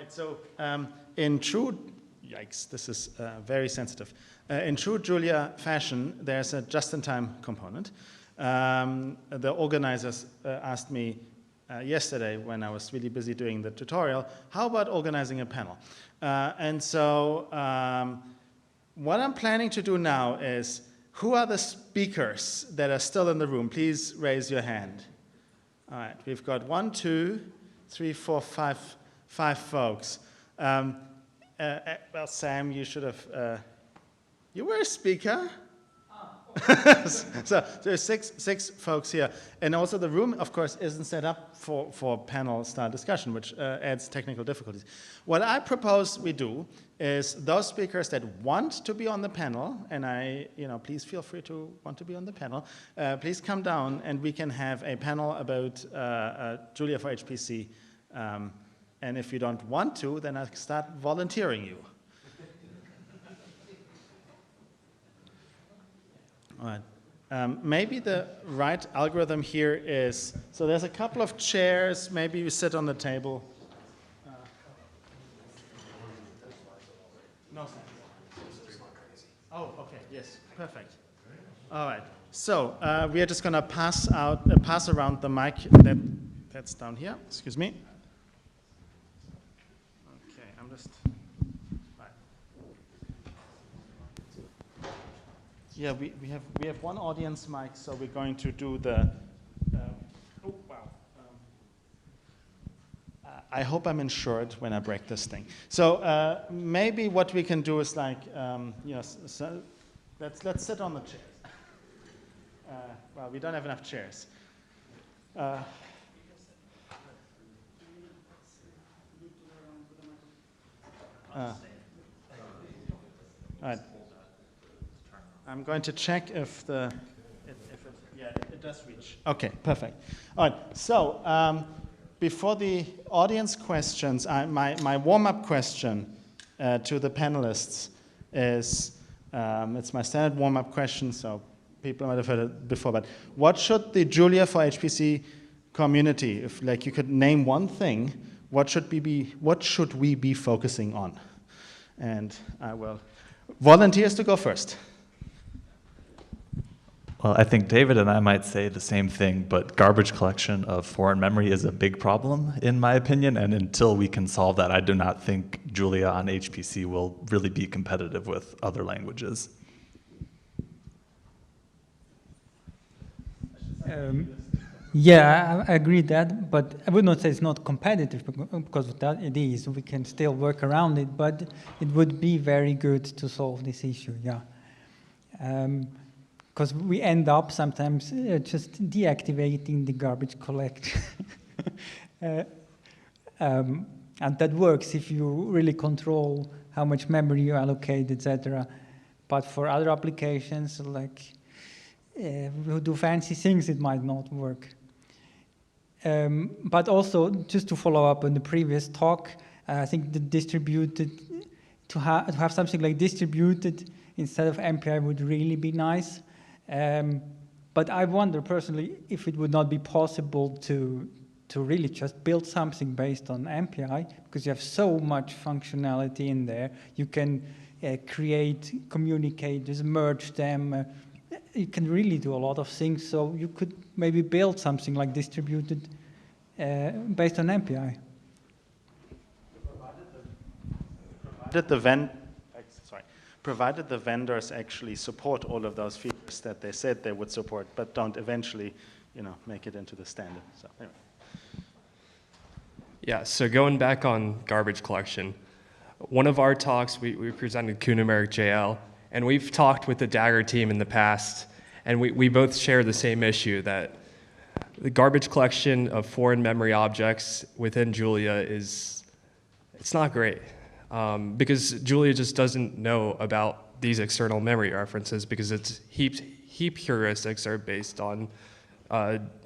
right, so in true, yikes, this is very sensitive. In true Julia fashion, there's a just-in-time component. The organizers asked me yesterday when I was really busy doing the tutorial, how about organizing a panel? And so what I'm planning to do now is, who are the speakers that are still in the room? Please raise your hand. All right, we've got 1, 2, 3, 4, 5 folks. Well, Sam, you should have, you were a speaker. So there's six folks here. And also the room, of course, isn't set up for panel-style discussion, which adds technical difficulties. What I propose we do is those speakers that want to be on the panel, and please feel free to want to be on the panel, please come down and we can have a panel about Julia for HPC. And if you don't want to, then I'll start volunteering you. All right. Maybe the right algorithm here is, so there's a couple of chairs, maybe you sit on the table. No, oh, okay, yes, perfect. All right, so we are just gonna pass around the mic that's down here, excuse me. Okay, I'm just, yeah, we have one audience mic, so we're going to do the. Oh wow! I hope I'm insured when I break this thing. So maybe what we can do is like, so let's sit on the chairs. Well, we don't have enough chairs. All right. I'm going to check if it does reach. Okay, perfect. All right, so before the audience questions, my warm-up question to the panelists is, it's my standard warm-up question, so people might have heard it before, but what should the Julia for HPC community, if like you could name one thing, what should we be focusing on? And I will volunteers to go first. Well, I think David and I might say the same thing, but garbage collection of foreign memory is a big problem, in my opinion, and until we can solve that, I do not think Julia on HPC will really be competitive with other languages. Yeah, I agree that, but I would not say it's not competitive because of that it is. We can still work around it, but it would be very good to solve this issue, yeah. Because we end up sometimes just deactivating the garbage collection. And that works if you really control how much memory you allocate, etc. But for other applications, like who do fancy things, it might not work. But also, just to follow up on the previous talk, I think the distributed, to have something like distributed instead of MPI would really be nice. But I wonder personally if it would not be possible to really just build something based on MPI, because you have so much functionality in there. You can create communicators, merge them. You can really do a lot of things. So you could maybe build something like distributed based on MPI. Provided the vendors actually support all of those features that they said they would support, but don't eventually, make it into the standard. So anyway. Yeah, so going back on garbage collection, one of our talks, we presented Kimmerer JL, and we've talked with the Dagger team in the past, and we both share the same issue, that the garbage collection of foreign memory objects within Julia it's not great. Because Julia just doesn't know about these external memory references because its heap heuristics are based on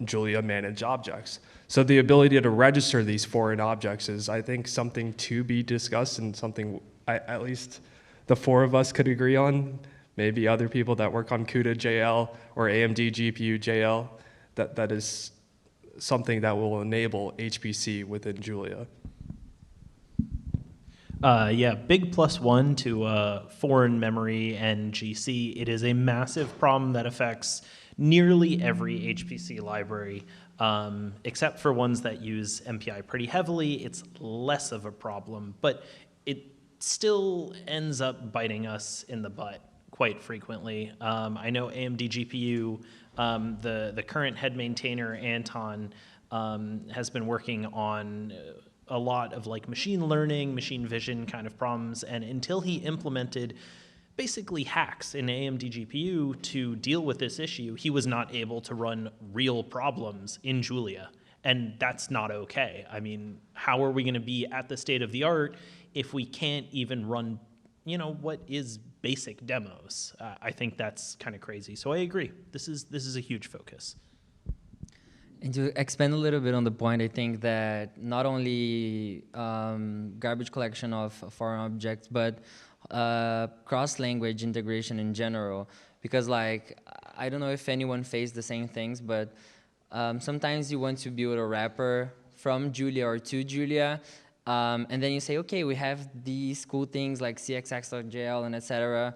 Julia managed objects. So the ability to register these foreign objects is, I think, something to be discussed and something at least the four of us could agree on. Maybe other people that work on CUDA JL or AMD GPU JL, that is something that will enable HPC within Julia. Yeah, big +1 to foreign memory and GC. It is a massive problem that affects nearly every HPC library, except for ones that use MPI pretty heavily. It's less of a problem, but it still ends up biting us in the butt quite frequently. I know AMD GPU, the current head maintainer, Anton, has been working on a lot of like machine learning, machine vision kind of problems, and until he implemented basically hacks in AMD GPU to deal with this issue, he was not able to run real problems in Julia, and that's not okay. I mean, how are we going to be at the state of the art if we can't even run, you know, what is basic demos? I think that's kind of crazy. So I agree. This is a huge focus. And to expand a little bit on the point, I think that not only garbage collection of foreign objects, but cross-language integration in general. Because, like, I don't know if anyone faced the same things, but sometimes you want to build a wrapper from Julia or to Julia, and then you say, okay, we have these cool things like cxx.jl and etc.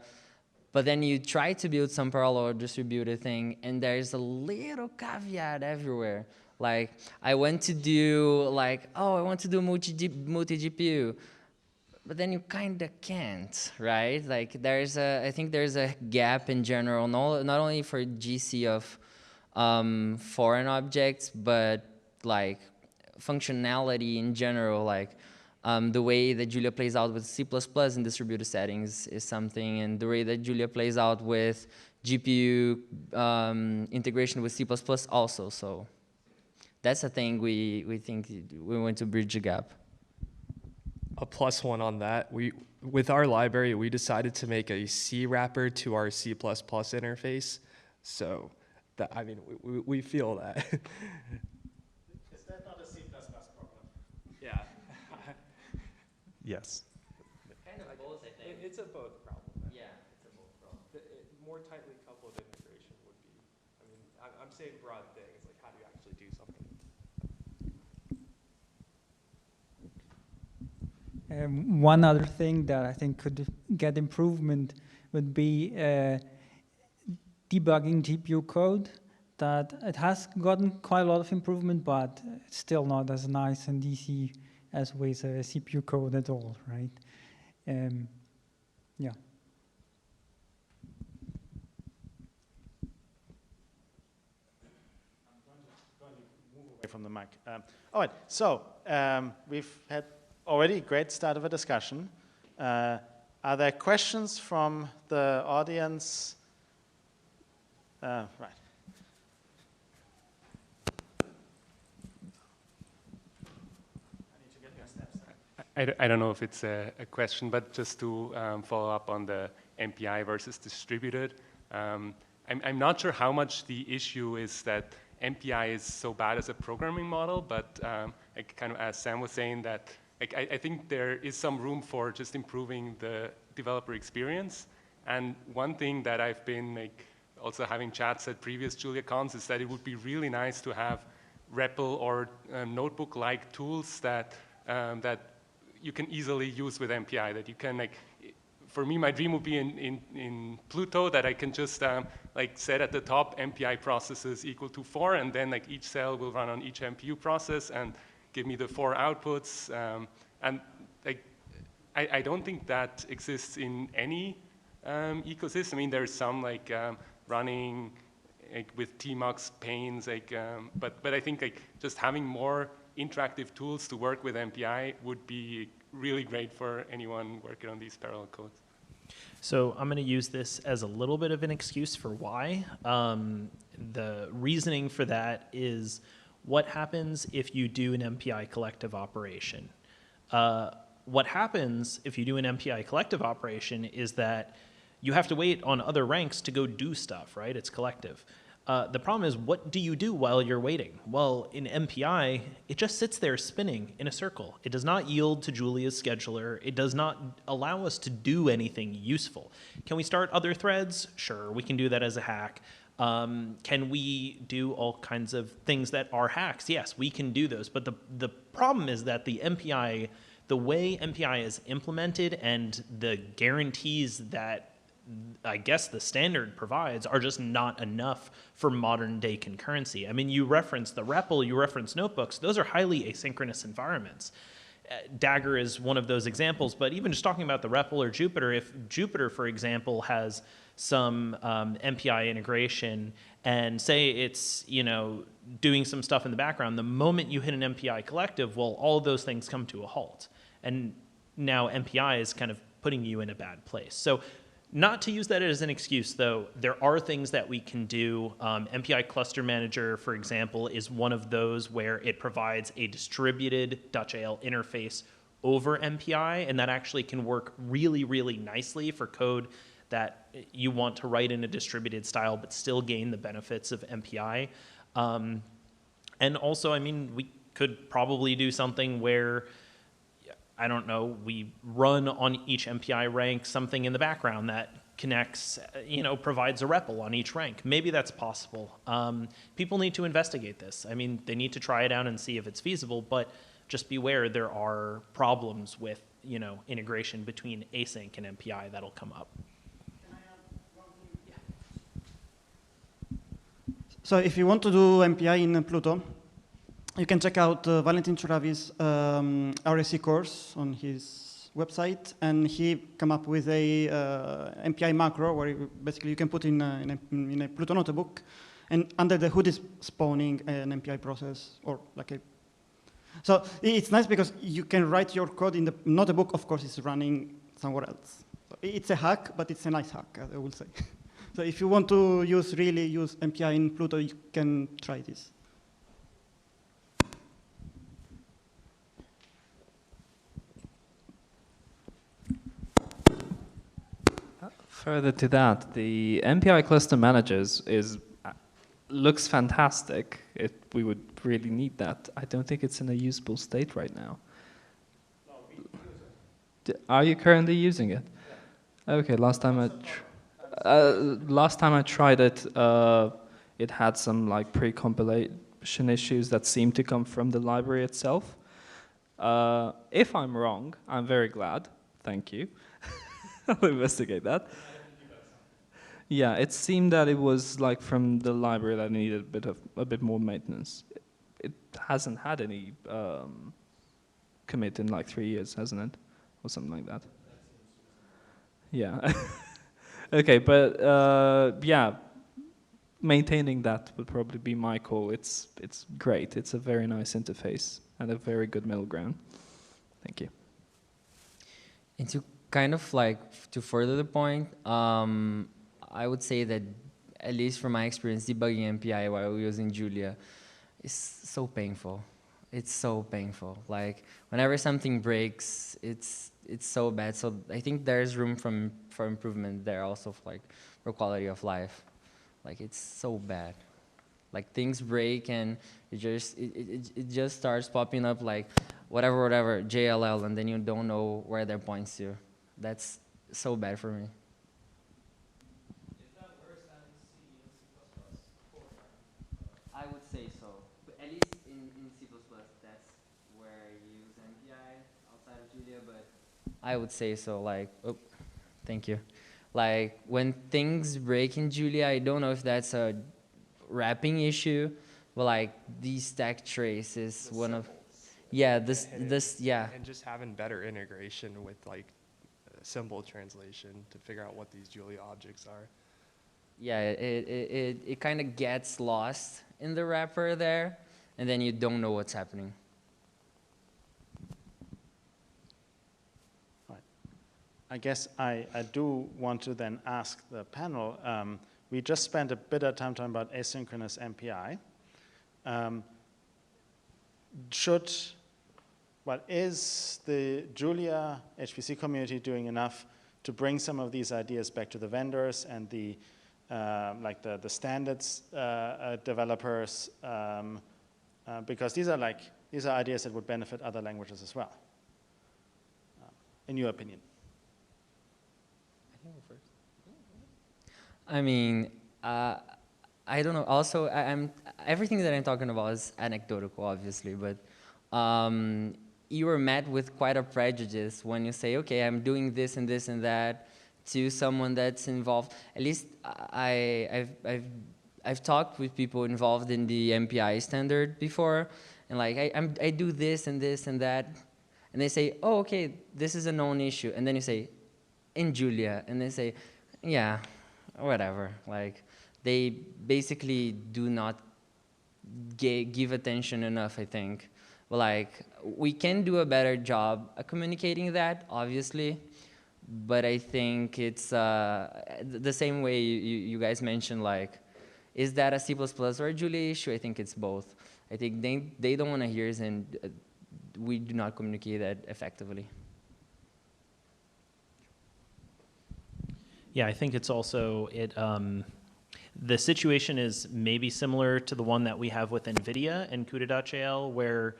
But then you try to build some parallel or distributed thing, and there's a little caveat everywhere. Like, I want to do, like, oh, I want to do multi-GPU. But then you kind of can't, right? Like, I think there's a gap in general, not only for GC of foreign objects, but, like, functionality in general, like, the way that Julia plays out with C++ in distributed settings is something, and the way that Julia plays out with GPU integration with C++ also. So that's a thing we think we want to bridge the gap. A +1 on that. With our library, we decided to make a C wrapper to our C++ interface. So that, I mean, we feel that. Is that not a C++ problem? Yeah. Yes. Kind of both, I think. It's a both problem. Yeah, it's a both problem. More tightly coupled integration would be, I mean, I'm saying broad things, like how do you actually do something? One other thing that I think could get improvement would be debugging GPU code. That it has gotten quite a lot of improvement, but it's still not as nice and easy as with CPU code at all, right? Yeah. From the mic. All right, so we've had already a great start of a discussion. Are there questions from the audience? Right. I need to get your steps. I don't know if it's a question, but just to follow up on the MPI versus distributed. I'm not sure how much the issue is that MPI is so bad as a programming model, but kind of as Sam was saying that I think there is some room for just improving the developer experience. And one thing that I've been also having chats at previous JuliaCons is that it would be really nice to have REPL or notebook-like tools that you can easily use with MPI, that you can for me, my dream would be in Pluto that I can just set at the top MPI processes equal to 4, and then each cell will run on each MPU process and give me the 4 outputs. And I don't think that exists in any ecosystem. I mean, there's some running with TMUX panes, but I think just having more interactive tools to work with MPI would be really great for anyone working on these parallel codes. So I'm going to use this as a little bit of an excuse for why. The reasoning for that is what happens if you do an MPI collective operation. What happens if you do an MPI collective operation is that you have to wait on other ranks to go do stuff, right? It's collective. The problem is, what do you do while you're waiting? Well, in MPI, it just sits there spinning in a circle. It does not yield to Julia's scheduler. It does not allow us to do anything useful. Can we start other threads? Sure, we can do that as a hack. Can we do all kinds of things that are hacks? Yes, we can do those. But the problem is that the the way MPI is implemented and the guarantees that I guess the standard provides are just not enough for modern day concurrency. I mean, you reference the REPL, you reference notebooks, those are highly asynchronous environments. Dagger is one of those examples, but even just talking about the REPL or Jupyter, if Jupyter, for example, has some MPI integration and say it's, you know, doing some stuff in the background, the moment you hit an MPI collective, well, all of those things come to a halt. And now MPI is kind of putting you in a bad place. So not to use that as an excuse, though, there are things that we can do. MPI Cluster Manager, for example, is one of those where it provides a distributed .jl interface over MPI, and that actually can work really, really nicely for code that you want to write in a distributed style but still gain the benefits of MPI. And also, I mean, we could probably do something where, I don't know, we run on each MPI rank something in the background that connects, you know, provides a REPL on each rank. Maybe that's possible. People need to investigate this. I mean, they need to try it out and see if it's feasible, but just beware there are problems with, you know, integration between async and MPI that'll come up. So if you want to do MPI in Pluto, you can check out Valentin Churavi's RSC course on his website, and he come up with a MPI macro where basically you can put in a Pluto notebook, and under the hood is spawning an MPI process or like a. So it's nice because you can write your code in the notebook. Of course, it's running somewhere else. So it's a hack, but it's a nice hack, I will say. So if you want to really use MPI in Pluto, you can try this. Further to that, the MPI cluster managers looks fantastic. We would really need that. I don't think it's in a usable state right now. No, we use it. Are you currently using it? Yeah. Okay, last time I tried it, it had some like pre-compilation issues that seemed to come from the library itself. If I'm wrong, I'm very glad. Thank you. I'll investigate that. Yeah, it seemed that it was like from the library that needed a bit more maintenance. It hasn't had any commit in like 3 years, hasn't it, or something like that? Yeah. Okay, but yeah, maintaining that would probably be my call. It's great. It's a very nice interface and a very good middle ground. Thank you. And to kind of like to further the point, I would say that at least from my experience debugging MPI while using Julia, is so painful. It's so painful. Like whenever something breaks, it's so bad. So I think there's room for improvement there also, like for quality of life. Like it's so bad. Like things break and it just starts popping up like whatever JLL, and then you don't know where that points to. That's so bad for me. Is that worse than C and C++? I would say so. But at least in C++, that's where you use MPI outside of Julia, but I would say so. Like, oh, thank you. Like, when things break in Julia, I don't know if that's a wrapping issue, but like, the stack trace is one of, yeah, yeah. And just having better integration with like symbol translation to figure out what these Julia objects are. Yeah, it kind of gets lost in the wrapper there, and then you don't know what's happening. Right. I guess I do want to then ask the panel, we just spent a bit of time talking about asynchronous MPI. Is the Julia HPC community doing enough to bring some of these ideas back to the vendors and the the standards developers, because these are ideas that would benefit other languages as well, in your opinion? I can go first. I mean, I don't know. Also, everything that I'm talking about is anecdotal, obviously, but you are met with quite a prejudice when you say, okay, I'm doing this and this and that to someone that's involved. At least I've talked with people involved in the MPI standard before, and like I do this and this and that, and they say, oh, okay, this is a known issue, and then you say, in Julia, and they say, yeah, whatever. Like they basically do not give attention enough, I think. But like we can do a better job at communicating that, obviously. But I think it's the same way you guys mentioned, like, is that a C++ or a Julia issue? I think it's both. I think they don't want to hear it, and we do not communicate that effectively. Yeah, I think it's also, the situation is maybe similar to the one that we have with NVIDIA and CUDA.jl, where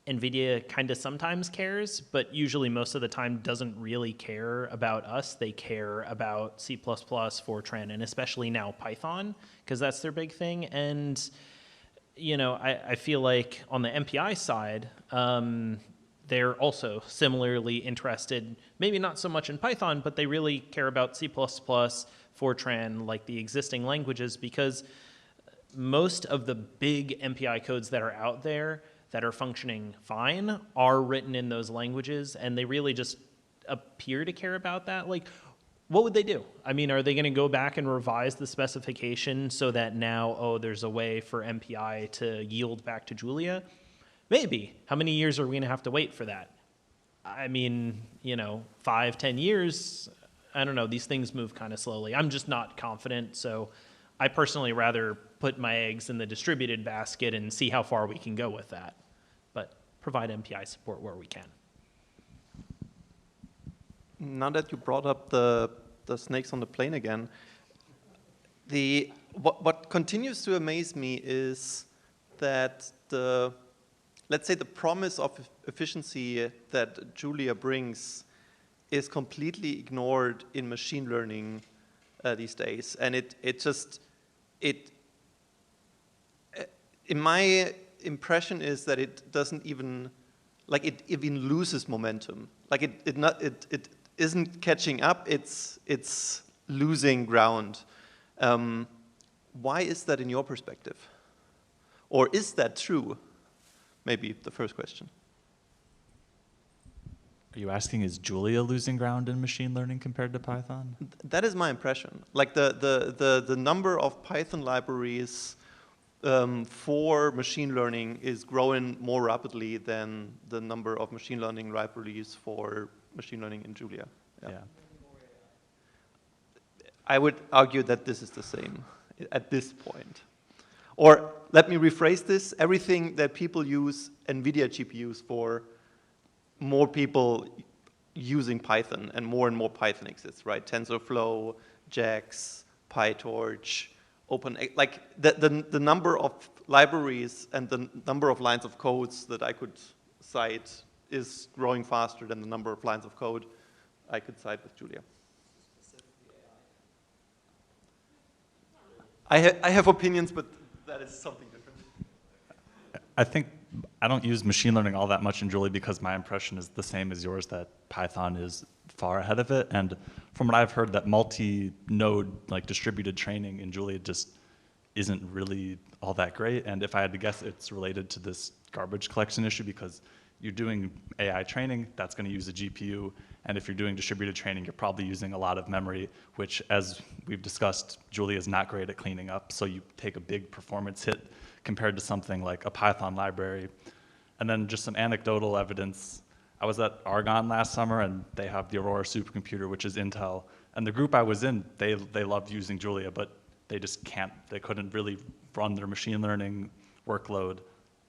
NVIDIA kind of sometimes cares, but usually most of the time doesn't really care about us. They care about C++, Fortran, and especially now Python, because that's their big thing. And, you know, I feel like on the MPI side, they're also similarly interested, maybe not so much in Python, but they really care about C++, Fortran, like the existing languages, because most of the big MPI codes that are out there that are functioning fine are written in those languages, and they really just appear to care about that. Like, what would they do? I mean, are they going to go back and revise the specification so that now, oh, there's a way for MPI to yield back to Julia? Maybe. How many years are we going to have to wait for that? I mean, you know, 5, 10 years, I don't know, these things move kind of slowly. I'm just not confident, so I personally rather put my eggs in the distributed basket and see how far we can go with that, but provide MPI support where we can. Now that you brought up the snakes on the plane again, what continues to amaze me is that let's say the promise of efficiency that Julia brings is completely ignored in machine learning these days, and in my impression is that it doesn't even, like it even loses momentum. Like it isn't catching up, it's losing ground. Why is that in your perspective? Or is that true? Maybe the first question. Are you asking, is Julia losing ground in machine learning compared to Python? That is my impression. Like the number of Python libraries for machine learning is growing more rapidly than the number of machine learning libraries for machine learning in Julia. Yeah. I would argue that this is the same at this point. Or let me rephrase this, everything that people use NVIDIA GPUs for, more people using Python, and more Python exists, right? TensorFlow, JAX, PyTorch, like the number of libraries and the number of lines of codes that I could cite is growing faster than the number of lines of code I could cite with Julia. I have opinions, but that is something different. I think I don't use machine learning all that much in Julia because my impression is the same as yours, that Python is far ahead of it. And from what I've heard, that multi-node, like distributed training in Julia just isn't really all that great. And if I had to guess, it's related to this garbage collection issue, because you're doing AI training, that's going to use a GPU. And if you're doing distributed training, you're probably using a lot of memory, which, as we've discussed, Julia is not great at cleaning up. So you take a big performance hit compared to something like a Python library. And then just some anecdotal evidence. I was at Argonne last summer, and they have the Aurora supercomputer, which is Intel. And the group I was in, they loved using Julia, but they just they couldn't really run their machine learning workload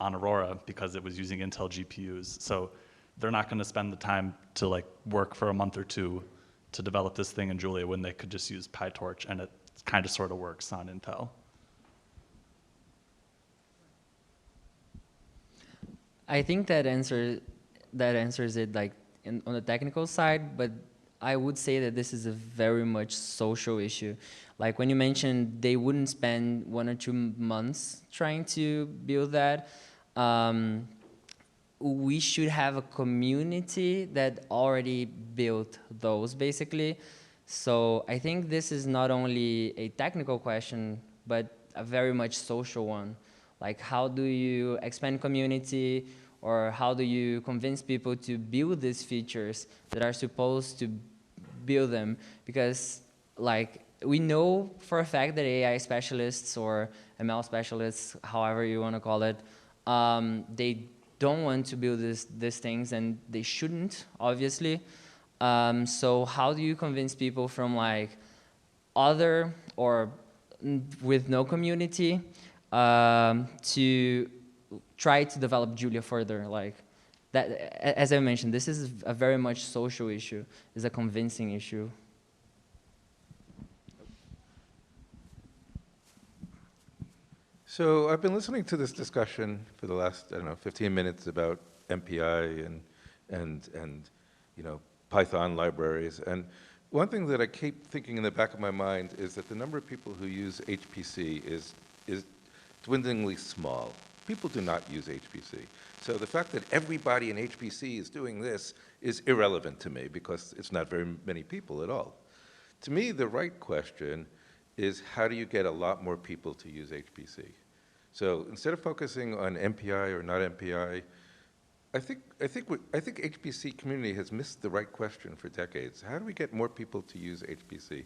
on Aurora because it was using Intel GPUs. So they're not going to spend the time to like work for a month or two to develop this thing in Julia when they could just use PyTorch, and it kind of sort of works on Intel. I think that answers it like on the technical side, but I would say that this is a very much social issue. Like when you mentioned they wouldn't spend 1 or 2 months trying to build that, we should have a community that already built those, basically. So I think this is not only a technical question, but a very much social one. Like, how do you expand community, or how do you convince people to build these features that are supposed to build them? Because, like, we know for a fact that AI specialists or ML specialists, however you want to call it, they don't want to build these things, and they shouldn't, obviously. So how do you convince people from like other or with no community to try to develop Julia further? Like that, as I mentioned, this is a very much social issue. It's a convincing issue. So I've been listening to this discussion for the last, I don't know, 15 minutes about MPI and you know, Python libraries. And one thing that I keep thinking in the back of my mind is that the number of people who use HPC is dwindlingly small. People do not use HPC. So the fact that everybody in HPC is doing this is irrelevant to me, because it's not very many people at all. To me, the right question is, how do you get a lot more people to use HPC? So instead of focusing on MPI or not MPI, I think HPC community has missed the right question for decades. How do we get more people to use HPC?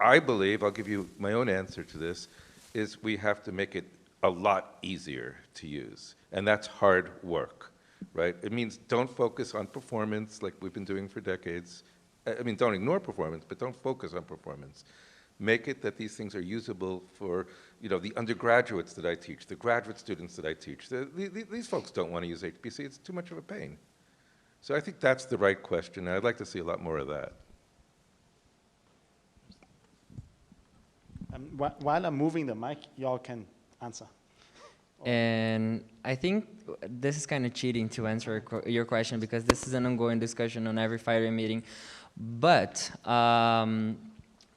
I believe, I'll give you my own answer to this, is we have to make it a lot easier to use. And that's hard work, right? It means don't focus on performance like we've been doing for decades. I mean, don't ignore performance, but don't focus on performance. Make it that these things are usable for, you know, the undergraduates that I teach, the graduate students that I teach. These folks don't want to use HPC. It's too much of a pain. So I think that's the right question, and I'd like to see a lot more of that. While I'm moving the mic, y'all can answer. And I think this is kind of cheating to answer your question, because this is an ongoing discussion on every FIRE meeting. But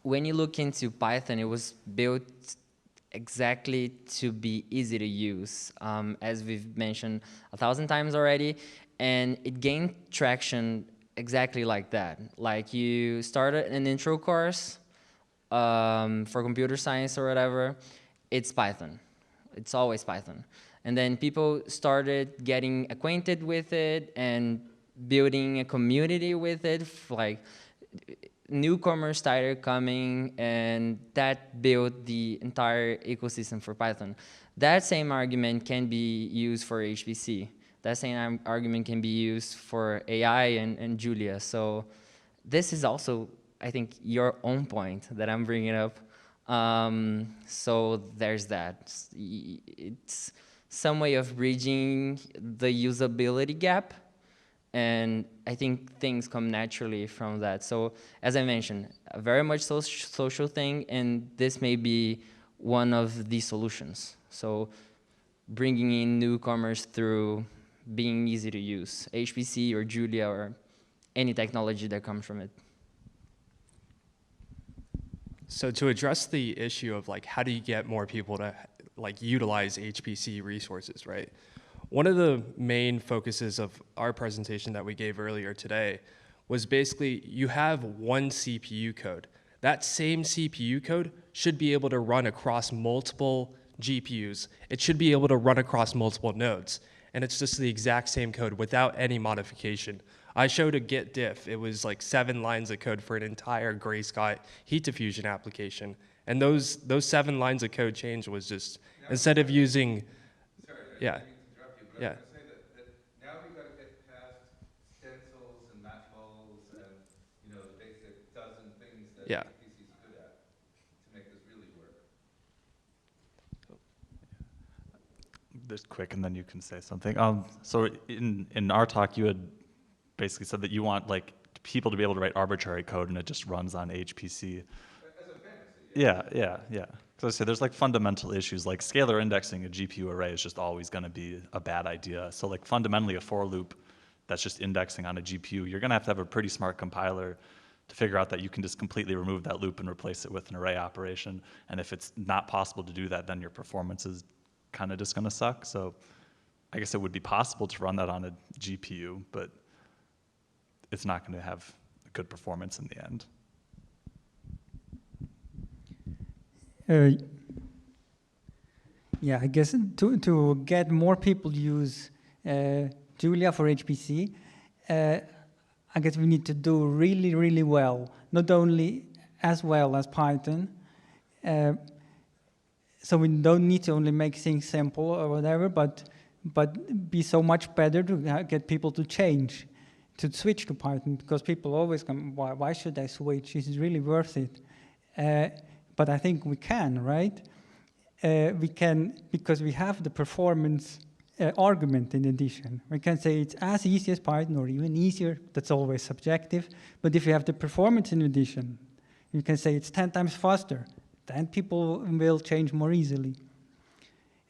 when you look into Python, it was built exactly to be easy to use, as we've mentioned 1,000 times already. And it gained traction exactly like that. Like, you started an intro course for computer science or whatever, it's Python. It's always Python. And then people started getting acquainted with it and building a community with it. Like, newcomers started coming, and that built the entire ecosystem for Python. That same argument can be used for HPC. That same argument can be used for AI and Julia. So this is also, I think, your own point that I'm bringing up. So there's that. It's some way of bridging the usability gap, and I think things come naturally from that. So as I mentioned, a very much social thing, and this may be one of the solutions. So bringing in newcomers through being easy to use, HPC or Julia or any technology that comes from it. So to address the issue of like, how do you get more people to like utilize HPC resources, right? One of the main focuses of our presentation that we gave earlier today was basically you have one CPU code. That same CPU code should be able to run across multiple GPUs. It should be able to run across multiple nodes. And it's just the exact same code without any modification. I showed a git diff. It was like 7 lines of code for an entire gray sky heat diffusion application. And those 7 lines of code change was just, instead of using, yeah. Yeah. Say that now we've got to get past stencils and matmols and, you know, the basic dozen things that HPC is good at to make this really work. Just quick, and then you can say something. So in our talk, you had basically said that you want like people to be able to write arbitrary code, and it just runs on HPC. As a fantasy. Yeah. Because I say there's like fundamental issues, like scalar indexing a GPU array is just always going to be a bad idea. So like fundamentally a for loop that's just indexing on a GPU, you're going to have a pretty smart compiler to figure out that you can just completely remove that loop and replace it with an array operation. And if it's not possible to do that, then your performance is kind of just going to suck. So I guess it would be possible to run that on a GPU, but it's not going to have good performance in the end. Yeah, I guess to get more people to use Julia for HPC, I guess we need to do really, really well, not only as well as Python. So we don't need to only make things simple or whatever, but be so much better to get people to change, to switch to Python, because people always come, why should I switch? This is really worth it. But I think we can, right? We can, because we have the performance argument in addition. We can say it's as easy as Python or even easier. That's always subjective. But if you have the performance in addition, you can say it's 10 times faster. Then people will change more easily.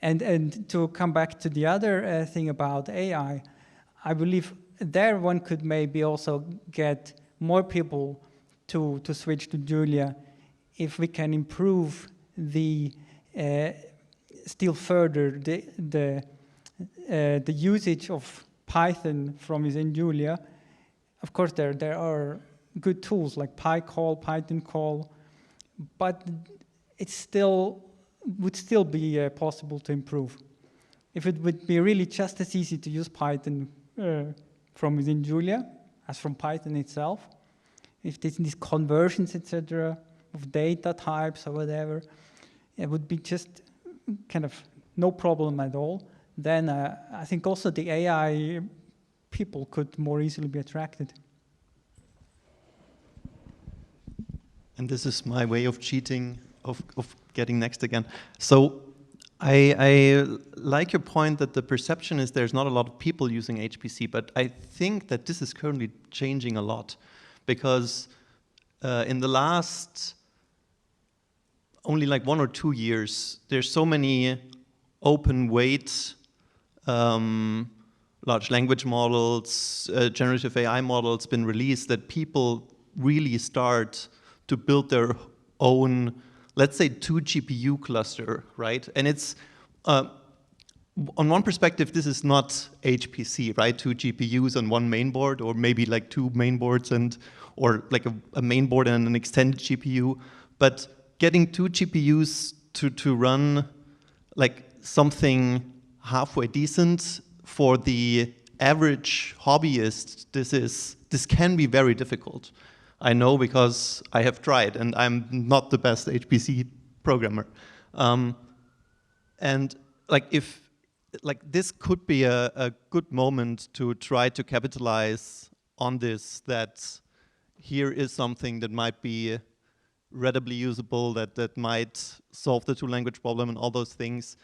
And to come back to the other thing about AI, I believe there one could maybe also get more people to switch to Julia if we can improve the still further the usage of Python from within Julia. Of course, there are good tools like PyCall, Python call, but it would still be possible to improve. If it would be really just as easy to use Python from within Julia as from Python itself, if there's these conversions, etc., of data types or whatever, it would be just kind of no problem at all. Then I think also the AI people could more easily be attracted. And this is my way of cheating, of getting next again. So I like your point that the perception is there's not a lot of people using HPC, but I think that this is currently changing a lot, because in the last only like 1 or 2 years, there's so many open weight large language models, generative AI models been released that people really start to build their own, let's say, 2 GPU cluster, right? And it's, on one perspective, this is not HPC, right? 2 GPUs on one mainboard, or maybe like 2 mainboards or like a mainboard and an extended GPU. But getting 2 GPUs to run like something halfway decent for the average hobbyist, this can be very difficult. I know because I have tried, and I'm not the best HPC programmer. And this could be a good moment to try to capitalize on this, that here is something that might be readily usable, that might solve the 2-language problem and all those things,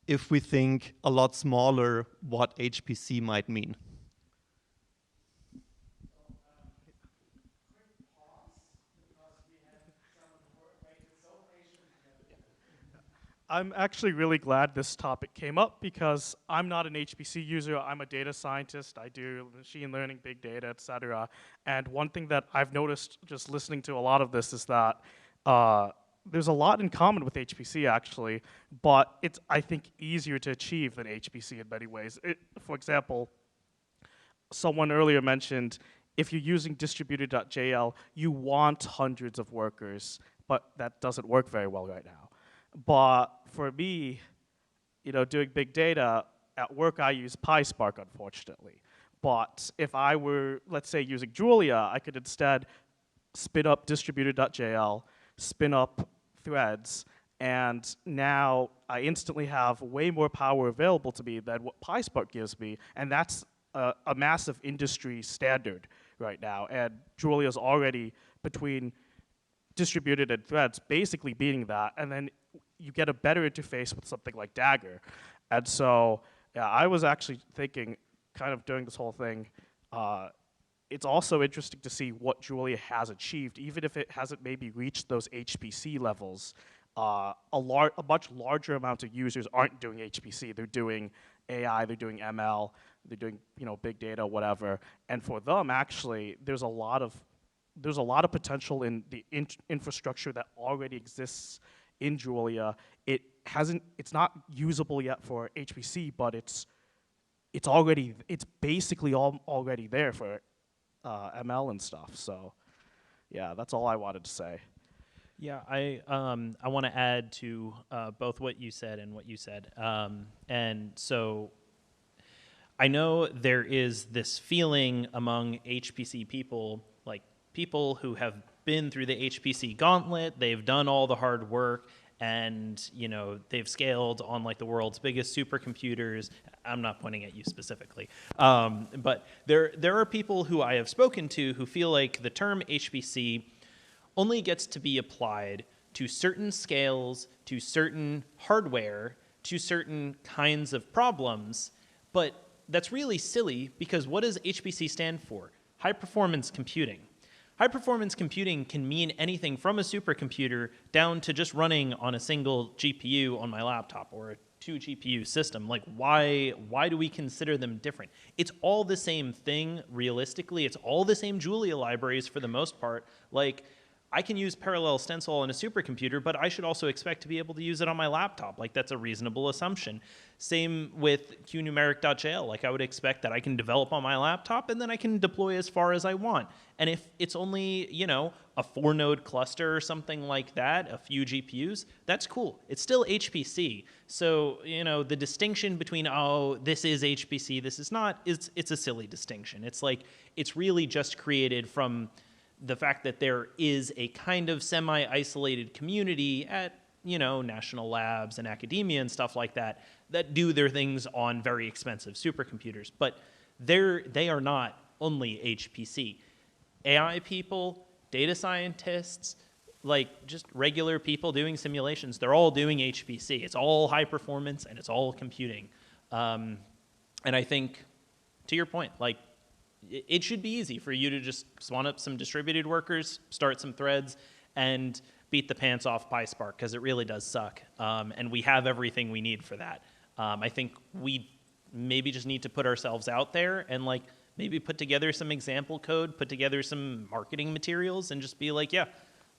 if we think a lot smaller what HPC might mean. I'm actually really glad this topic came up, because I'm not an HPC user. I'm a data scientist. I do machine learning, big data, et cetera. And one thing that I've noticed just listening to a lot of this is that there's a lot in common with HPC, actually, but it's, I think, easier to achieve than HPC in many ways. For example, someone earlier mentioned if you're using distributed.jl, you want hundreds of workers, but that doesn't work very well right now. But for me, doing big data, at work I use PySpark, unfortunately. But if I were, let's say, using Julia, I could instead spin up distributed.jl, spin up threads, and now I instantly have way more power available to me than what PySpark gives me, and that's a massive industry standard right now. And Julia's already, between distributed and threads, basically beating that, and then you get a better interface with something like Dagger. And so, yeah, I was actually thinking, kind of doing this whole thing, it's also interesting to see what Julia has achieved, even if it hasn't maybe reached those HPC levels. A much larger amount of users aren't doing HPC. They're doing AI, they're doing ML, they're doing big data, whatever. And for them, actually, there's a lot of potential in the infrastructure that already exists in Julia. It's not usable yet for HPC, but it's it's basically already there for ML and stuff. So yeah, that's all I wanted to say. Yeah, I want to add to both what you said and what you said. And so I know there is this feeling among HPC people, like people who have been through the HPC gauntlet, they've done all the hard work, and they've scaled on like the world's biggest supercomputers. I'm not pointing at you specifically, but there are people who I have spoken to who feel like the term HPC only gets to be applied to certain scales, to certain hardware, to certain kinds of problems, but that's really silly, because what does HPC stand for? High performance computing. High performance computing can mean anything from a supercomputer down to just running on a single GPU on my laptop or a 2 GPU system. Like, why do we consider them different? It's all the same thing, realistically. It's all the same Julia libraries for the most part. Like, I can use parallel stencil on a supercomputer, but I should also expect to be able to use it on my laptop. Like, that's a reasonable assumption. Same with qnumeric.jl. Like, I would expect that I can develop on my laptop and then I can deploy as far as I want. And if it's only, a 4-node cluster or something like that, a few GPUs, that's cool. It's still HPC. So, the distinction between, oh, this is HPC, this is not, it's a silly distinction. It's like, it's really just created from the fact that there is a kind of semi-isolated community at, national labs and academia and stuff like that do their things on very expensive supercomputers. But they are not only HPC. AI people, data scientists, like just regular people doing simulations, they're all doing HPC. It's all high performance and it's all computing. And I think, to your point, like, it should be easy for you to just spawn up some distributed workers, start some threads, and beat the pants off PySpark, because it really does suck. And we have everything we need for that. I think we maybe just need to put ourselves out there and like maybe put together some example code, put together some marketing materials, and just be like, yeah,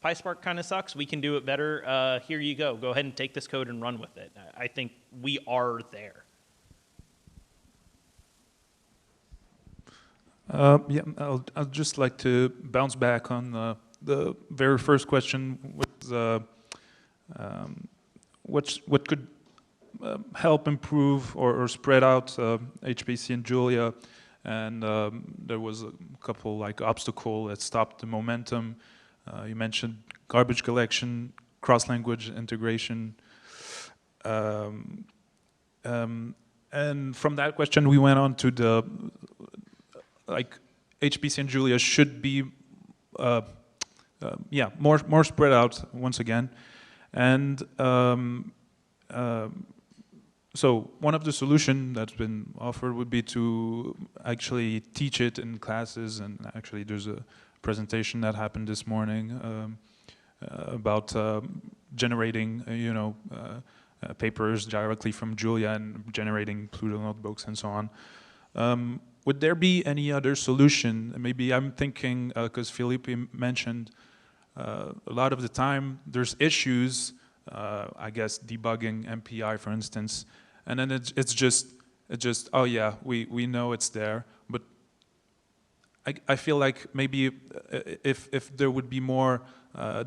PySpark kind of sucks. We can do it better. Here you go. Go ahead and take this code and run with it. I think we are there. Yeah, I'd just like to bounce back on the very first question with what could help improve or spread out HPC and Julia, and there was a couple like obstacle that stopped the momentum. You mentioned garbage collection, cross-language integration, and from that question we went on to the like HPC and Julia should be more spread out once again, and so one of the solutions that's been offered would be to actually teach it in classes, and actually there's a presentation that happened this morning about generating papers directly from Julia and generating Pluto notebooks and so on. Would there be any other solution? Maybe I'm thinking, because Felipe mentioned a lot of the time there's issues, I guess debugging MPI for instance, and then it's just oh yeah, we know it's there, but I feel like maybe if there would be more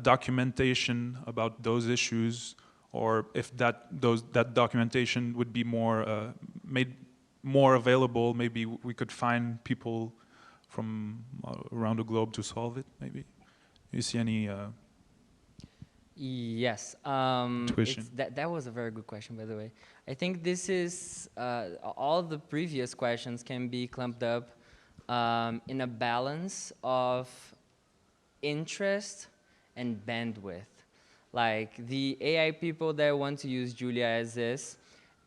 documentation about those issues, or if that documentation would be more made more available, maybe we could find people from around the globe to solve it, maybe. You see any Yes. That was a very good question, by the way. I think this is, all the previous questions can be clumped up in a balance of interest and bandwidth. Like the AI people that want to use Julia as is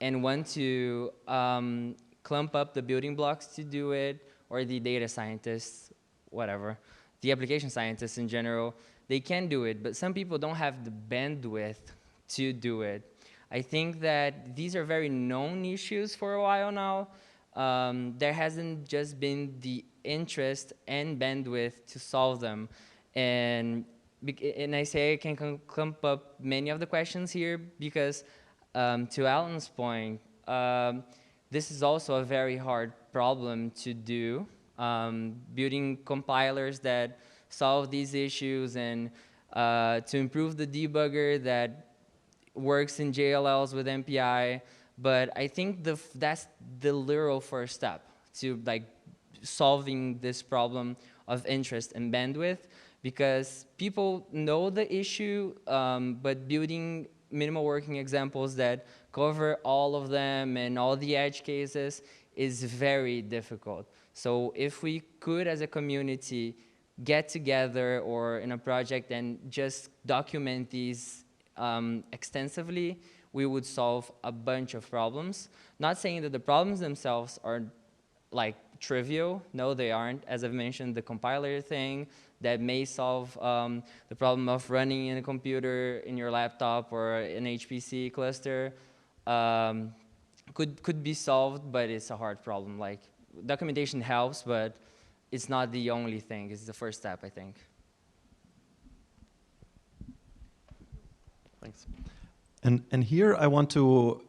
and want to clump up the building blocks to do it, or the data scientists, whatever, the application scientists in general, they can do it, but some people don't have the bandwidth to do it. I think that these are very known issues for a while now. There hasn't just been the interest and bandwidth to solve them. And I say I can clump up many of the questions here because, to Alan's point, this is also a very hard problem to do. Building compilers that solve these issues and to improve the debugger that works in JLLs with MPI. But I think that's the literal first step to like solving this problem of interest and bandwidth, because people know the issue, but building minimal working examples that cover all of them and all the edge cases is very difficult. So if we could, as a community, get together or in a project and just document these extensively, we would solve a bunch of problems. Not saying that the problems themselves are like trivial. No, they aren't. As I've mentioned, the compiler thing that may solve the problem of running in a computer in your laptop or an HPC cluster could be solved, but it's a hard problem. Like, documentation helps, but it's not the only thing. It's the first step, I think. Thanks. And here I want to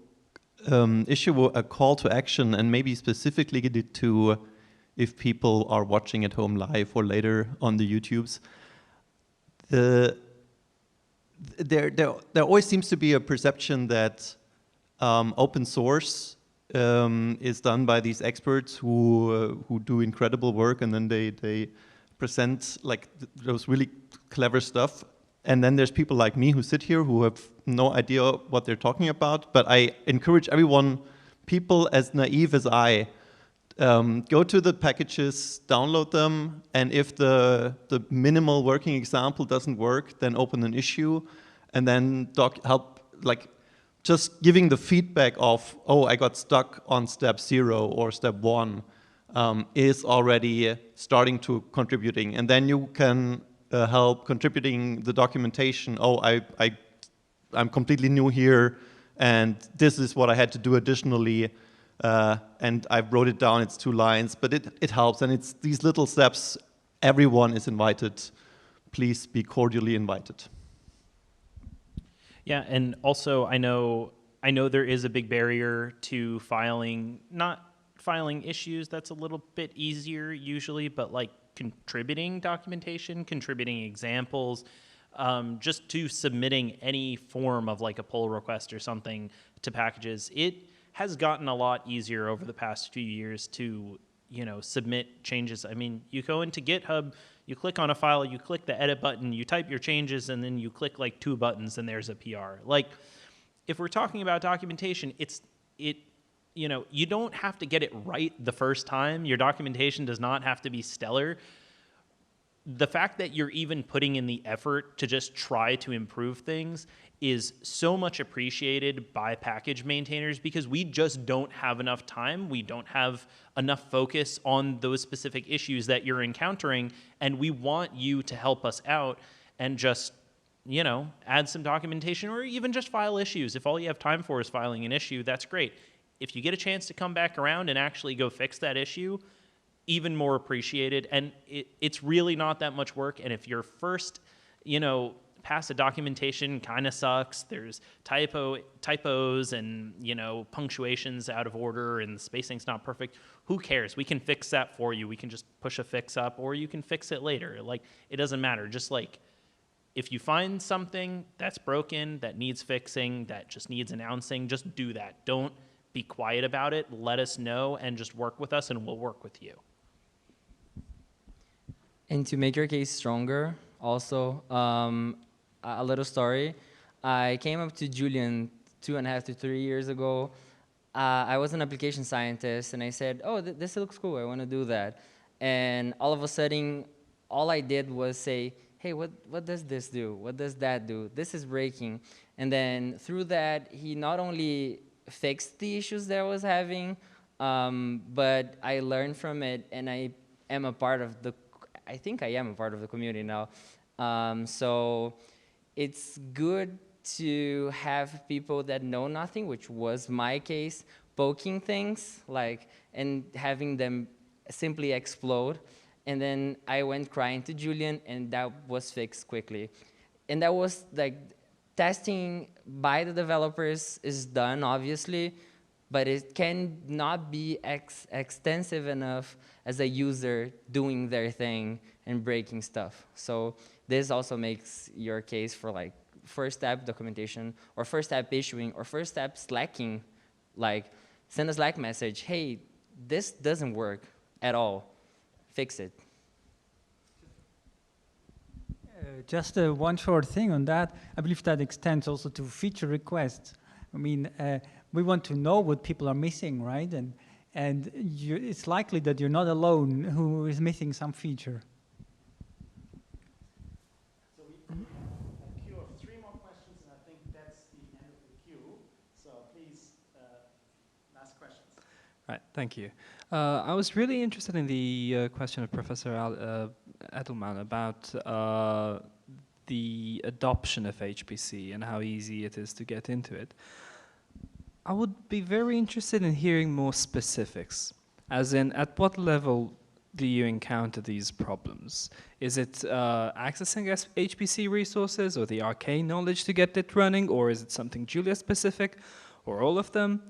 issue a call to action, and maybe specifically get it to if people are watching at home live or later on the YouTubes. There always seems to be a perception that open source is done by these experts who do incredible work, and then they present like those really clever stuff. And then there's people like me who sit here who have no idea what they're talking about. But I encourage everyone, people as naive as I, go to the packages, download them, and if the minimal working example doesn't work, then open an issue, and then help, like, just giving the feedback of, oh, I got stuck on step 0 or step 1 is already starting to contributing. And then you can help contributing the documentation. Oh, I'm completely new here, and this is what I had to do additionally. And I wrote it down, it's 2 lines, but it helps, and it's these little steps. Everyone is invited. Please be cordially invited. Yeah, and also I know there is a big barrier to not filing issues. That's a little bit easier usually, but like contributing documentation, contributing examples, just to submitting any form of like a pull request or something to packages, it has gotten a lot easier over the past few years to, submit changes. I mean, you go into GitHub, you click on a file, you click the edit button, you type your changes, and then you click like 2 buttons and there's a PR. Like, if we're talking about documentation, you don't have to get it right the first time. Your documentation does not have to be stellar. The fact that you're even putting in the effort to just try to improve things is so much appreciated by package maintainers, because we just don't have enough time. We don't have enough focus on those specific issues that you're encountering, and we want you to help us out and just, add some documentation or even just file issues. If all you have time for is filing an issue, that's great. If you get a chance to come back around and actually go fix that issue, even more appreciated. And it's really not that much work. And if your first, pass of documentation kind of sucks, there's typos and, punctuations out of order and the spacing's not perfect, who cares? We can fix that for you. We can just push a fix up, or you can fix it later. Like, it doesn't matter. Just like, if you find something that's broken, that needs fixing, that just needs announcing, just do that. Don't be quiet about it. Let us know and just work with us, and we'll work with you. And to make your case stronger, also, a little story. I came up to Julian 2.5 to 3 years ago. I was an application scientist, and I said, oh, this looks cool. I want to do that. And all of a sudden, all I did was say, hey, what does this do? What does that do? This is breaking. And then through that, he not only fixed the issues that I was having, but I learned from it, and I think I am a part of the community now. So it's good to have people that know nothing, which was my case, poking things, and having them simply explode. And then I went crying to Julian, and that was fixed quickly. And that was testing by the developers is done, obviously, but it can not be extensive enough as a user doing their thing and breaking stuff. So this also makes your case for like first step documentation or first step issuing or first step slacking, like send a Slack message, hey, this doesn't work at all, fix it. Just one short thing on that. I believe that extends also to feature requests. I mean, we want to know what people are missing, right? And it's likely that you're not alone who is missing some feature. So we have a queue of 3 more questions, and I think that's the end of the queue. So please, last questions. Right, thank you. I was really interested in the question of Professor Edelman about the adoption of HPC and how easy it is to get into it. I would be very interested in hearing more specifics, as in at what level do you encounter these problems? Is it accessing HPC resources or the arcane knowledge to get it running, or is it something Julia specific, or all of them?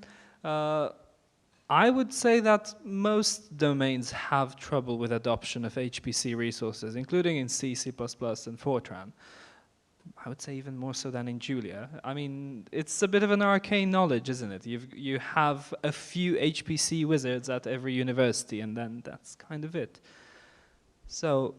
I would say that most domains have trouble with adoption of HPC resources, including in C, C++, and Fortran. I would say even more so than in Julia. I mean, it's a bit of an arcane knowledge, isn't it? You have a few HPC wizards at every university, and then that's kind of it. So,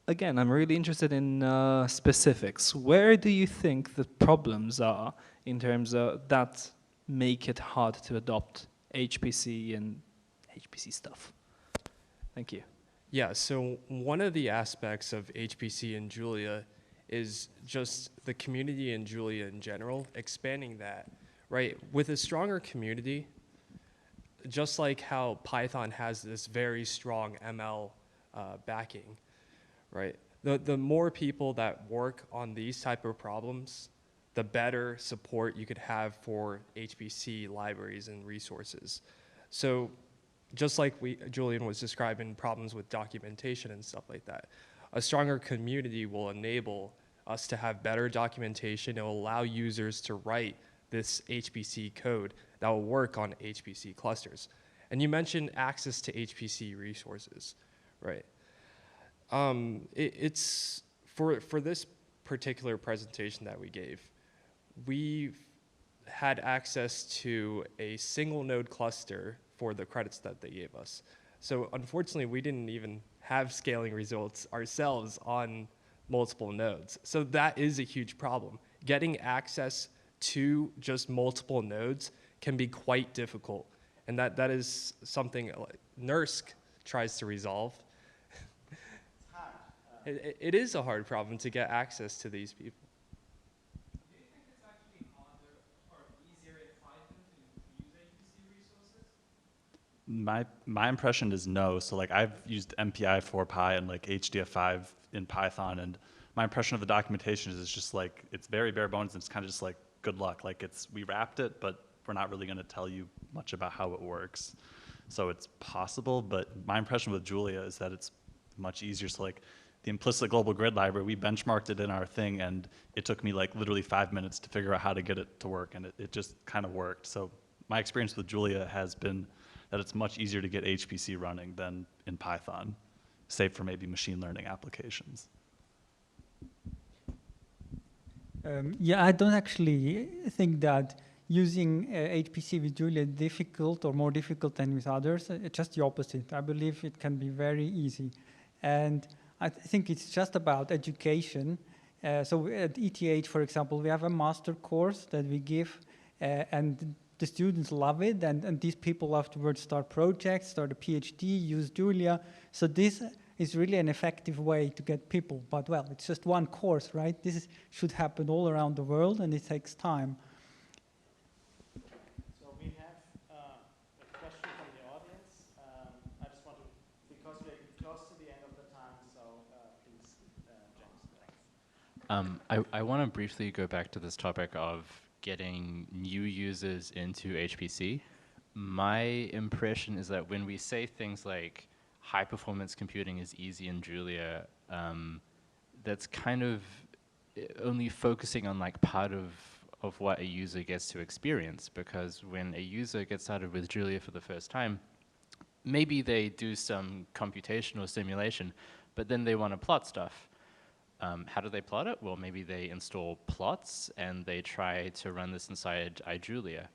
again, I'm really interested in specifics. Where do you think the problems are in terms of that make it hard to adopt HPC and HPC stuff? Thank you. Yeah, so one of the aspects of HPC in Julia is just the community in Julia in general, expanding that, right? With a stronger community, just like how Python has this very strong ML backing, right? The more people that work on these type of problems, the better support you could have for HPC libraries and resources. So just like Julian was describing problems with documentation and stuff like that, a stronger community will enable us to have better documentation. It will allow users to write this HPC code that will work on HPC clusters. And you mentioned access to HPC resources, right? It's for this particular presentation that we gave, we had access to a single node cluster for the credits that they gave us. So unfortunately, we didn't even have scaling results ourselves on multiple nodes. So that is a huge problem. Getting access to just multiple nodes can be quite difficult. And that is something NERSC tries to resolve. It's hard. It is a hard problem to get access to these people. My impression is no. So like I've used MPI 4Pi and like HDF5 in Python, and my impression of the documentation is it's just like it's very bare bones and it's kind of just like good luck. Like we wrapped it, but we're not really going to tell you much about how it works. So it's possible, but my impression with Julia is that it's much easier. So like the implicit global grid library, we benchmarked it in our thing, and it took me like literally 5 minutes to figure out how to get it to work, and it just kind of worked. So my experience with Julia has been that it's much easier to get HPC running than in Python, save for maybe machine learning applications. Yeah, I don't actually think that using HPC with Julia is difficult or more difficult than with others. It's just the opposite. I believe it can be very easy. And I think it's just about education. So at ETH, for example, we have a master course that we give, and the students love it, and these people afterwards start projects, start a PhD, use Julia. So this is really an effective way to get people. But well, it's just one course, right? This should happen all around the world, and it takes time. So we have a question from the audience. I just want to, because we're close to the end of the time, so please, James. I want to briefly go back to this topic of getting new users into HPC. My impression is that when we say things like high performance computing is easy in Julia, that's kind of only focusing on like part of of what a user gets to experience, because when a user gets started with Julia for the first time, maybe they do some computational simulation, but then they want to plot stuff. How do they plot it? Well, maybe they install plots and they try to run this inside iJulia.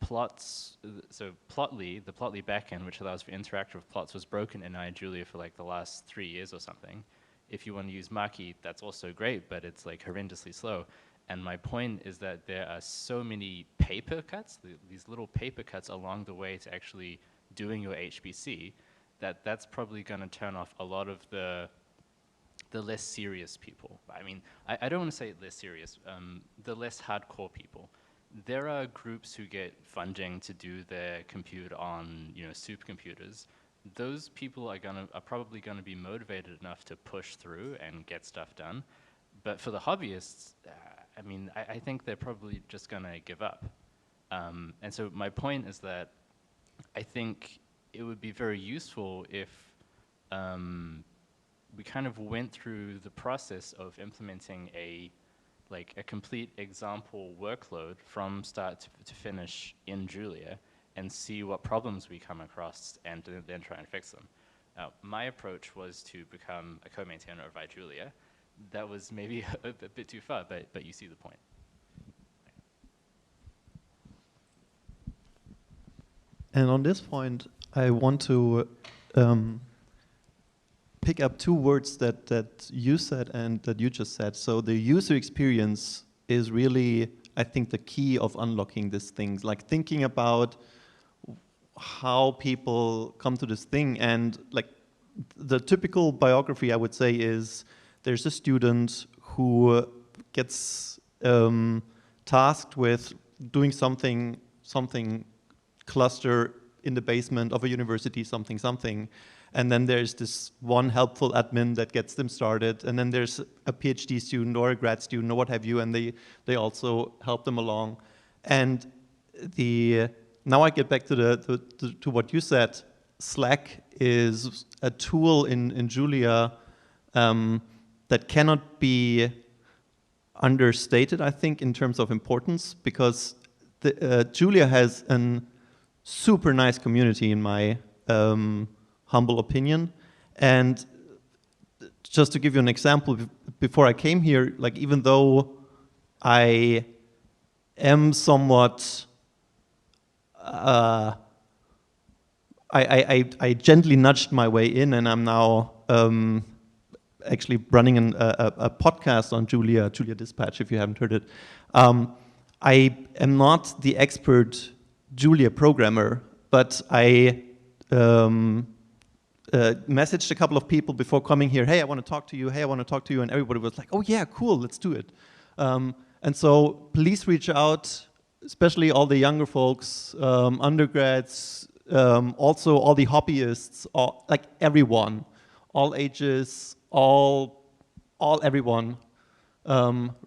Plots, so Plotly, the Plotly backend, which allows for interactive plots, was broken in iJulia for like the last 3 years or something. If you want to use Maki, that's also great, but it's like horrendously slow. And my point is that there are so many paper cuts, these little paper cuts along the way to actually doing your HPC, that's probably going to turn off a lot of the less serious people. I mean, I don't want to say less serious, the less hardcore people. There are groups who get funding to do their compute on, you know, supercomputers. Those people are probably going to be motivated enough to push through and get stuff done. But for the hobbyists, I mean, I think they're probably just going to give up. And so my point is that I think it would be very useful if we kind of went through the process of implementing a complete example workload from start to finish in Julia and see what problems we come across and then try and fix them. Now, my approach was to become a co-maintainer of iJulia. That was maybe a bit too far, but you see the point. And on this point, I want to pick up two words that you said and that you just said. So the user experience is really, I think, the key of unlocking these things, like thinking about how people come to this thing. And like the typical biography, I would say, is there's a student who gets tasked with doing something cluster in the basement of a university, something. And then there's this one helpful admin that gets them started. And then there's a PhD student or a grad student or what have you, and they also help them along. And now I get back to what you said. Slack is a tool in Julia that cannot be understated, I think, in terms of importance, because Julia has a super nice community, in my humble opinion. And just to give you an example, before I came here, like, even though I am somewhat, I gently nudged my way in, and I'm now actually running a podcast on Julia Dispatch, if you haven't heard it. I am not the expert Julia programmer, but I messaged a couple of people before coming here, hey, I want to talk to you, and everybody was like, oh yeah, cool, let's do it. And so please reach out, especially all the younger folks, undergrads, also all the hobbyists, like everyone, all ages, everyone.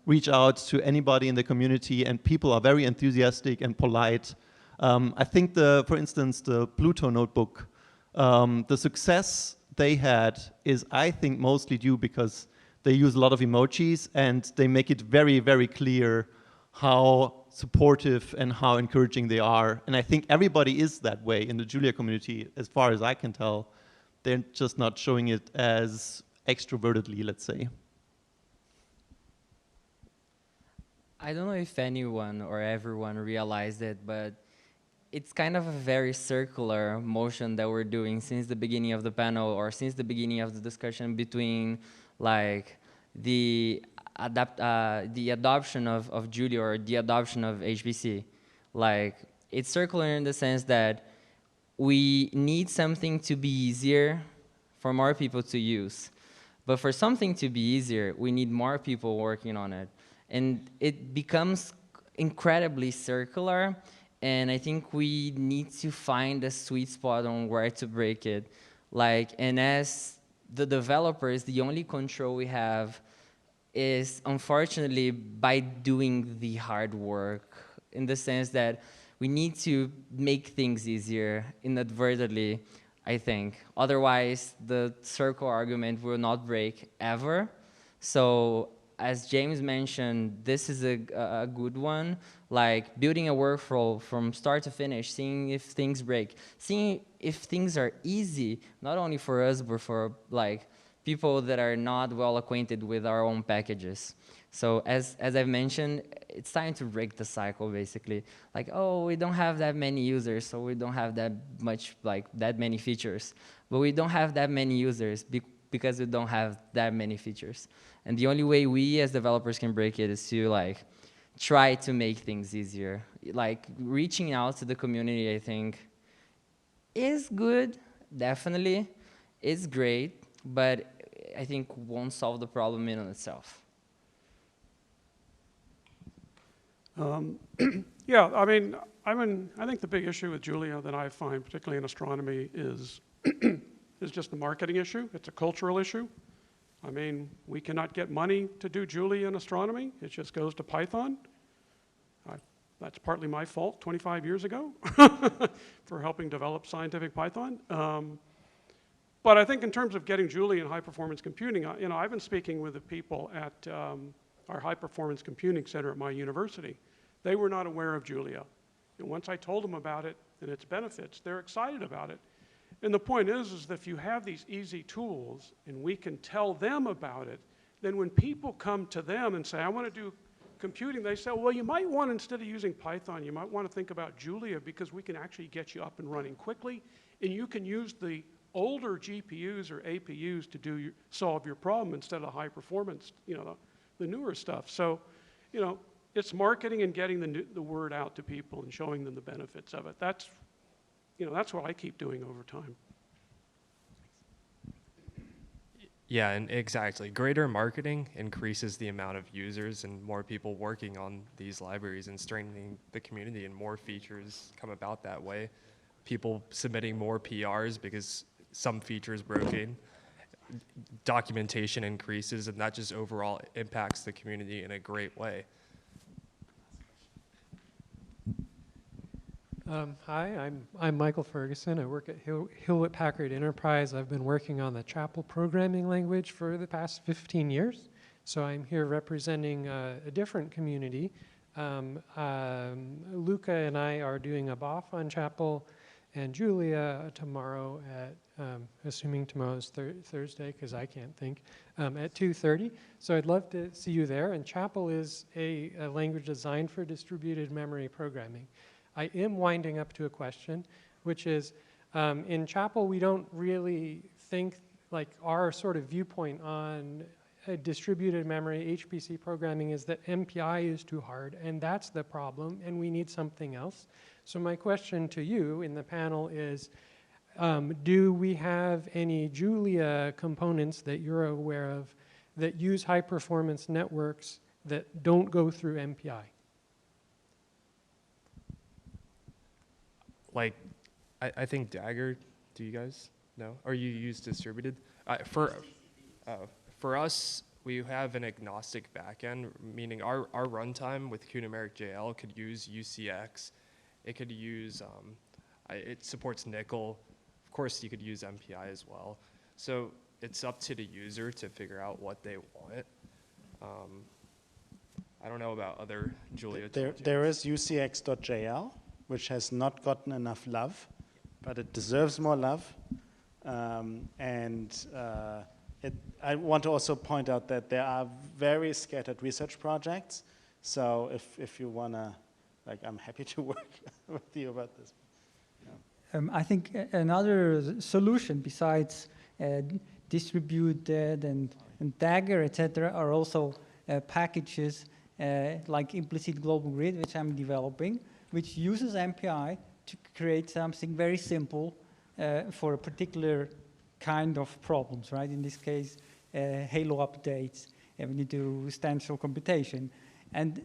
Reach out to anybody in the community, and people are very enthusiastic and polite. I think for instance, the Pluto notebook, the success they had is, I think, mostly due because they use a lot of emojis and they make it very, very clear how supportive and how encouraging they are. And I think everybody is that way in the Julia community, as far as I can tell. They're just not showing it as extrovertedly, let's say. I don't know if anyone or everyone realized it, but it's kind of a very circular motion that we're doing since the beginning of the panel, or since the beginning of the discussion, between like the adoption of Julia or the adoption of HPC. Like, it's circular in the sense that we need something to be easier for more people to use. But for something to be easier, we need more people working on it. And it becomes incredibly circular, and I think we need to find a sweet spot on where to break it. Like, and as the developers, the only control we have is, unfortunately, by doing the hard work, in the sense that we need to make things easier inadvertently, I think. Otherwise, the circle argument will not break ever. So as James mentioned, this is a good one, like building a workflow from start to finish, seeing if things break, seeing if things are easy, not only for us, but for like people that are not well acquainted with our own packages. So as I've mentioned, it's time to break the cycle, basically. Like, oh, we don't have that many users, so we don't have that much, like, that many features. But we don't have that many users because we don't have that many features. And the only way we as developers can break it is to, like, try to make things easier. Like, reaching out to the community, I think, is good, definitely. It's great, but I think won't solve the problem in on itself. Yeah, I mean, I think the big issue with Julia that I find, particularly in astronomy, is is just the marketing issue. It's a cultural issue. I mean, we cannot get money to do Julia in astronomy. It just goes to Python. That's partly my fault 25 years ago for helping develop scientific Python. But I think in terms of getting Julia in high-performance computing, I've been speaking with the people at our high-performance computing center at my university. They were not aware of Julia. And once I told them about it and its benefits, they're excited about it. And the point is that if you have these easy tools and we can tell them about it, then when people come to them and say, I want to do computing, they say, well, you might want, instead of using Python, you might want to think about Julia because we can actually get you up and running quickly, and you can use the older GPUs or APUs to solve your problem instead of high performance, the newer stuff. So, it's marketing and getting the word out to people and showing them the benefits of it. That's what I keep doing over time. Yeah, and exactly. Greater marketing increases the amount of users and more people working on these libraries and strengthening the community, and more features come about that way. People submitting more PRs because some features broken. Documentation increases, and that just overall impacts the community in a great way. Hi, I'm Michael Ferguson. I work at Hewlett Packard Enterprise. I've been working on the Chapel programming language for the past 15 years. So I'm here representing a different community. Luca and I are doing a BOF on Chapel and Julia tomorrow at, assuming tomorrow's Thursday, because I can't think, at 2:30. So I'd love to see you there. And Chapel is a language designed for distributed memory programming. I am winding up to a question, which is, in Chapel, we don't really think, like our sort of viewpoint on distributed memory HPC programming is that MPI is too hard, and that's the problem, and we need something else. So my question to you in the panel is, do we have any Julia components that you're aware of that use high-performance networks that don't go through MPI? Like, I think Dagger, do you guys know? Or you use distributed? For us, we have an agnostic backend, meaning our runtime with Kimmerer JL could use UCX. It could use, it supports nickel. Of course, you could use MPI as well. So it's up to the user to figure out what they want. I don't know about other Julia tools. There is UCX.jl, which has not gotten enough love, but it deserves more love. I want to also point out that there are very scattered research projects. So if you want to, like, I'm happy to work with you about this. Yeah. I think another solution besides distributed and Dagger, etc., are also packages like implicit global grid, which I'm developing, which uses MPI to create something very simple for a particular kind of problems, right? In this case, Halo updates, and we need to do standstill computation. And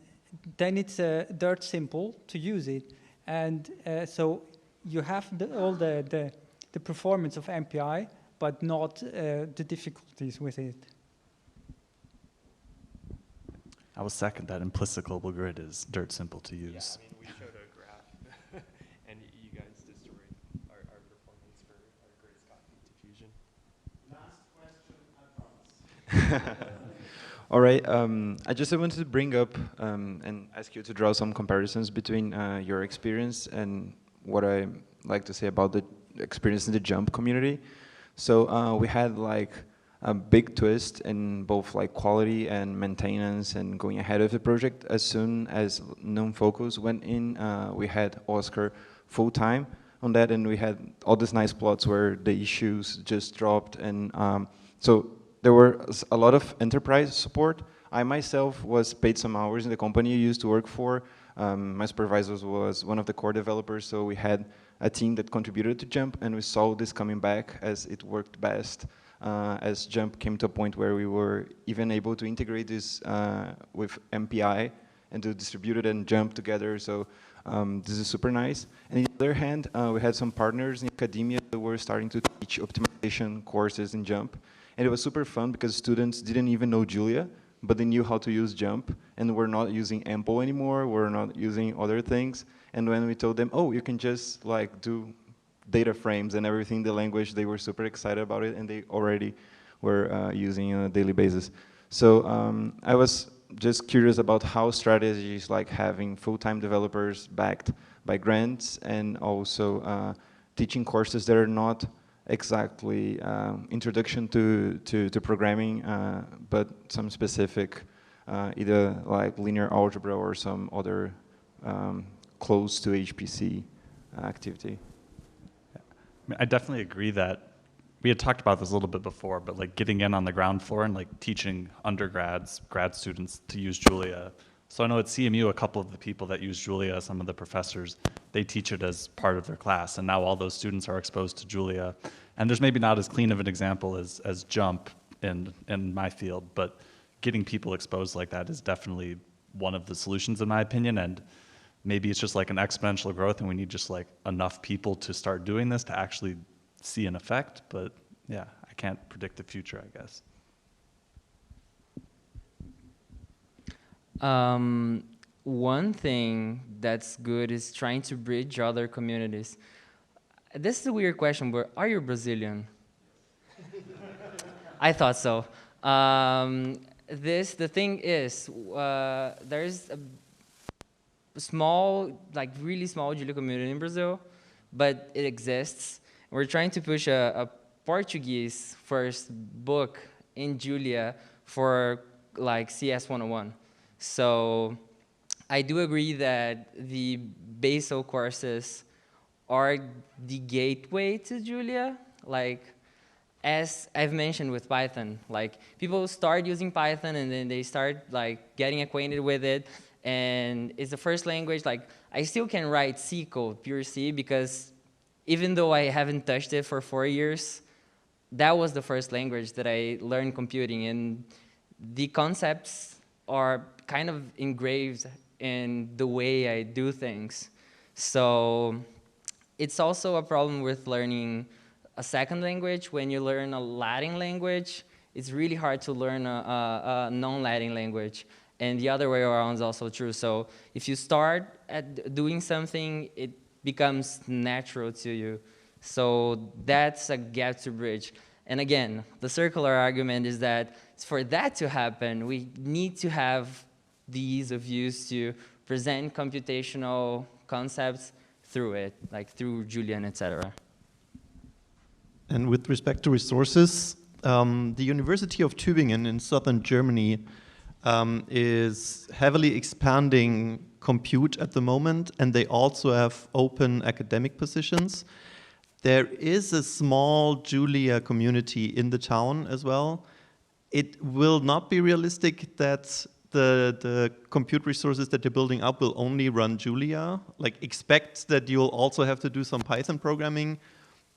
then it's dirt simple to use it. And so you have all the performance of MPI, but not the difficulties with it. I will second that. Implicit global grid is dirt simple to use. Yeah, I mean, we showed a graph, and you guys destroyed our performance for our greatest copy diffusion. Last question, I promise. All right, I just wanted to bring up and ask you to draw some comparisons between your experience and what I like to say about the experience in the jump community. So we had like a big twist in both like quality and maintenance and going ahead of the project. As soon as non-focus went in, we had Oscar full-time on that, and we had all these nice plots where the issues just dropped. And so there were a lot of enterprise support. I myself was paid some hours in the company I used to work for. My supervisor was one of the core developers, so we had a team that contributed to Jump, and we saw this coming back as it worked best. As Jump came to a point where we were even able to integrate this with MPI and to distribute it and Jump together. So this is super nice. And on the other hand, we had some partners in academia that were starting to teach optimization courses in Jump. And it was super fun because students didn't even know Julia, but they knew how to use Jump, and we're not using Ample anymore, we're not using other things. And when we told them, oh, you can just like do data frames and everything, the language, they were super excited about it, and they already were using it on a daily basis. So I was just curious about how strategies like having full-time developers backed by grants and also teaching courses that are not exactly introduction to programming, but some specific, either like linear algebra or some other close to HPC activity. I definitely agree that we had talked about this a little bit before, but like getting in on the ground floor and like teaching undergrads, grad students to use Julia. So I know at CMU, a couple of the people that use Julia, some of the professors, they teach it as part of their class, and now all those students are exposed to Julia. And there's maybe not as clean of an example as Jump in my field, but getting people exposed like that is definitely one of the solutions in my opinion, and maybe it's just like an exponential growth and we need just like enough people to start doing this to actually see an effect, but yeah, I can't predict the future, I guess. One thing that's good is trying to bridge other communities. This is a weird question, but are you Brazilian? I thought so. The thing is, there's a small, like really small Julia community in Brazil, but it exists. We're trying to push a Portuguese first book in Julia for like CS 101. So I do agree that the basal courses are the gateway to Julia. Like, as I've mentioned with Python, like people start using Python and then they start like getting acquainted with it, and it's the first language. Like, I still can write C code, pure C, because even though I haven't touched it for 4 years, that was the first language that I learned computing, and the concepts are kind of engraved in the way I do things. So it's also a problem with learning a second language. When you learn a Latin language, it's really hard to learn a non-Latin language. And the other way around is also true. So if you start at doing something, it becomes natural to you. So that's a gap to bridge. And again, the circular argument is that for that to happen, we need to have the ease of use to present computational concepts through it, like through Julian, etc. And with respect to resources, the University of Tübingen in southern Germany is heavily expanding compute at the moment, and they also have open academic positions. There is a small Julia community in the town as well. It will not be realistic that the compute resources that you're building up will only run Julia. Like, expect that you'll also have to do some Python programming,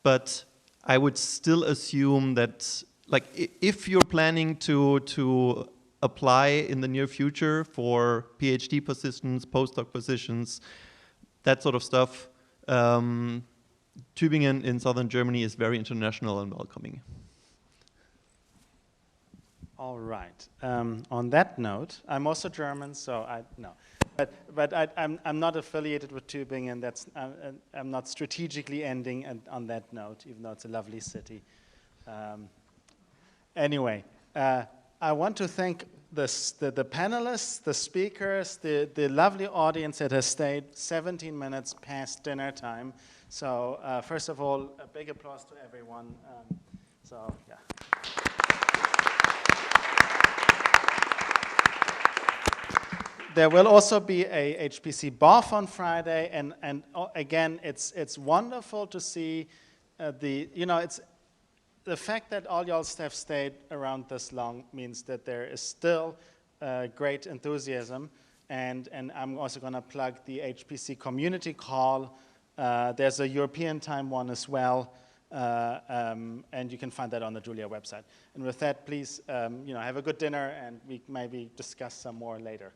but I would still assume that, like, if you're planning to apply in the near future for PhD positions, postdoc positions, that sort of stuff, Tübingen in southern Germany is very international and welcoming. All right. On that note, I'm also German, so I'm not affiliated with Tübingen. That's I'm not strategically ending on that note, even though it's a lovely city. Anyway, I want to thank the panelists, the speakers, the lovely audience that has stayed 17 minutes past dinner time. So first of all, a big applause to everyone. Yeah. There will also be a HPC BOF on Friday, and again, it's wonderful to see the fact that all y'all have stayed around this long means that there is still great enthusiasm, and I'm also going to plug the HPC community call. There's a European time one as well, and you can find that on the Julia website. And with that, please, have a good dinner, and we maybe discuss some more later.